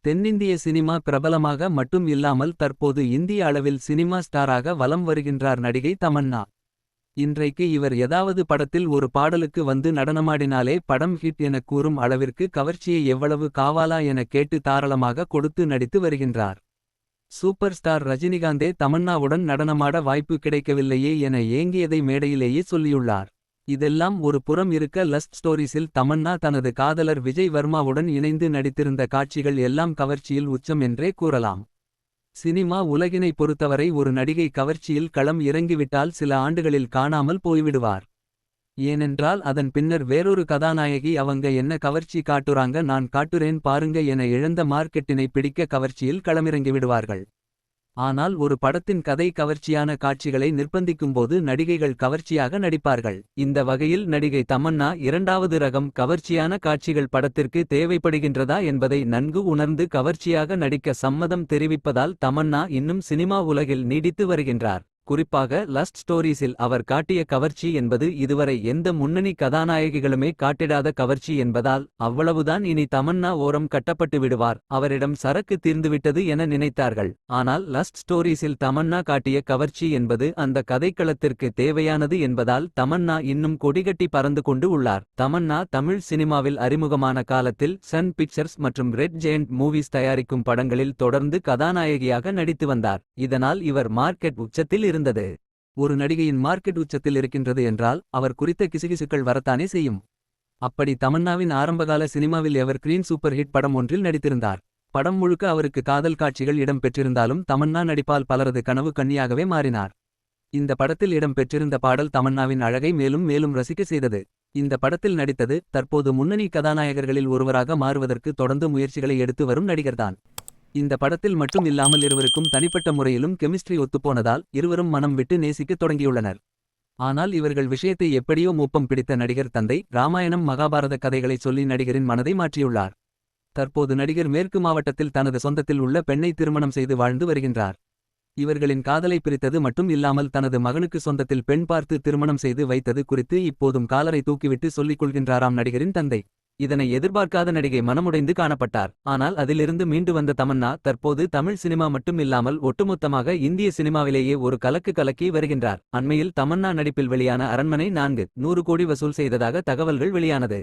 தென்னிந்திய சினிமா பிரபலமாக மட்டும் இல்லாமல் தற்போது இந்திய அளவில் சினிமா ஸ்டாராக வலம் வருகின்றார் நடிகை தமன்னா. இன்றைக்கு இவர் ஏதாவது படத்தில் ஒரு பாடலுக்கு வந்து நடனமாடினாலே படம் ஹிட் எனக் கூறும் அளவிற்கு கவர்ச்சியை எவ்வளவு காவாலா என கேட்டு தாராளமாக கொடுத்து நடித்து வருகின்றார். சூப்பர் ஸ்டார் ரஜினிகாந்தே தமன்னாவுடன் நடனமாட வாய்ப்பு கிடைக்கவில்லையே என ஏங்கியதை மேடையிலேயே சொல்லியுள்ளார். இதெல்லாம் ஒரு புறம் இருக்க லஸ்ட் ஸ்டோரீஸில் தமன்னா தனது காதலர் விஜய் வர்மாவுடன் இணைந்து நடித்திருந்த காட்சிகள் எல்லாம் கவர்ச்சியில் உச்சம் என்றே கூறலாம். சினிமா உலகினை பொறுத்தவரை ஒரு நடிகை கவர்ச்சியில் களம் இறங்கிவிட்டால் சில ஆண்டுகளில் காணாமல் போய்விடுவார். ஏனென்றால் அதன் பின்னர் வேறொரு கதாநாயகி அவங்க என்ன கவர்ச்சி காட்டுறாங்க நான் காட்டுறேன் பாருங்க என இழந்த மார்க்கெட்டினை பிடிக்க கவர்ச்சியில் களமிறங்கிவிடுவார்கள். ஆனால் ஒரு படத்தின் கதை கவர்ச்சியான காட்சிகளை நிர்பந்திக்கும்போது நடிகைகள் கவர்ச்சியாக நடிப்பார்கள். இந்த வகையில் நடிகை தமன்னா இரண்டாவது ரகம் கவர்ச்சியான காட்சிகள் படத்திற்கு தேவைப்படுகின்றதா என்பதை நன்கு உணர்ந்து கவர்ச்சியாக நடிக்க சம்மதம் தெரிவிப்பதால் தமன்னா இன்னும் சினிமா உலகில் நீடித்து வருகின்றார். குறிப்பாக லஸ்ட் ஸ்டோரீஸில் அவர் காட்டிய கவர்ச்சி என்பது இதுவரை எந்த முன்னணி கதாநாயகிகளுமே காட்டிடாத கவர்ச்சி என்பதால் அவ்வளவுதான் இனி தமன்னா ஓரம் கட்டப்பட்டு விடுவார் அவரிடம் சரக்கு தீர்ந்துவிட்டது என நினைத்தார்கள். ஆனால் லஸ்ட் ஸ்டோரீஸில் தமன்னா காட்டிய கவர்ச்சி என்பது அந்த கதைக்களத்திற்கு தேவையானது என்பதால் தமன்னா இன்னும் கொடிகட்டி பறந்து கொண்டு உள்ளார். தமன்னா தமிழ் சினிமாவில் அறிமுகமான காலத்தில் சன் பிக்சர்ஸ் மற்றும் ரெட் ஜெயண்ட் மூவிஸ் தயாரிக்கும் படங்களில் தொடர்ந்து கதாநாயகியாக நடித்து வந்தார். இதனால் இவர் மார்க்கெட் உச்சத்தில் இருந்தது. ஒரு நடிகையின் மார்க்கெட் உச்சத்தில் இருக்கின்றது என்றால் அவர் குறித்த கிசுகிசுக்கள் வரத்தானே செய்யும். அப்படி தமன்னாவின் ஆரம்பகால சினிமாவில் எவர் கிரீன் சூப்பர் ஹிட் படம் ஒன்றில் நடித்திருந்தார். படம் முழுக்க அவருக்கு காதல் காட்சிகள் இடம் பெற்றிருந்தாலும் தமன்னா நடிப்பால் பலரது கனவு கன்னியாகவே மாறினார். இந்த படத்தில் இடம் பெற்றிருந்த பாடல் தமன்னாவின் அழகை மேலும் மேலும் ரசிக்க செய்தது. இந்த படத்தில் நடித்தது தற்போது முன்னணி கதாநாயகர்களில் ஒருவராக மாறுவதற்கு தொடர்ந்து முயற்சிகளை எடுத்து வரும் நடிகர்தான். இந்த படத்தில் மட்டும் இல்லாமல் இருவருக்கும் தனிப்பட்ட முறையிலும் கெமிஸ்ட்ரி ஒத்துப்போனதால் இருவரும் மனம் விட்டு நேசிக்கத் தொடங்கியுள்ளனர். ஆனால் இவர்கள் விஷயத்தை எப்படியோ மூப்பம் பிடித்த நடிகர் தந்தை ராமாயணம் மகாபாரத கதைகளை சொல்லி நடிகரின் மனதை மாற்றியுள்ளார். தற்போது நடிகர் மேற்கு மாவட்டத்தில் தனது சொந்தத்தில் உள்ள பெண்ணை திருமணம் செய்து வாழ்ந்து வருகின்றார். இவர்களின் காதலை பிரித்தது மட்டும் இல்லாமல் தனது மகனுக்கு சொந்தத்தில் பெண் பார்த்து திருமணம் செய்து வைத்தது குறித்து இப்போதும் காலரை தூக்கிவிட்டு சொல்லிக் கொள்கின்றாராம் நடிகரின் தந்தை. இதனை எதிர்பார்க்காத நடிகை மனமுடைந்து காணப்பட்டார். ஆனால் அதிலிருந்து மீண்டு வந்த தமன்னா தற்போது தமிழ் சினிமா மட்டும் இல்லாமல் ஒட்டுமொத்தமாக இந்திய சினிமாவிலேயே ஒரு கலக்கு கலக்கி வருகின்றார். அண்மையில் தமன்னா நடிப்பில் வெளியான அரண்மனை 4 100 கோடி வசூல் செய்ததாக தகவல்கள் வெளியானது.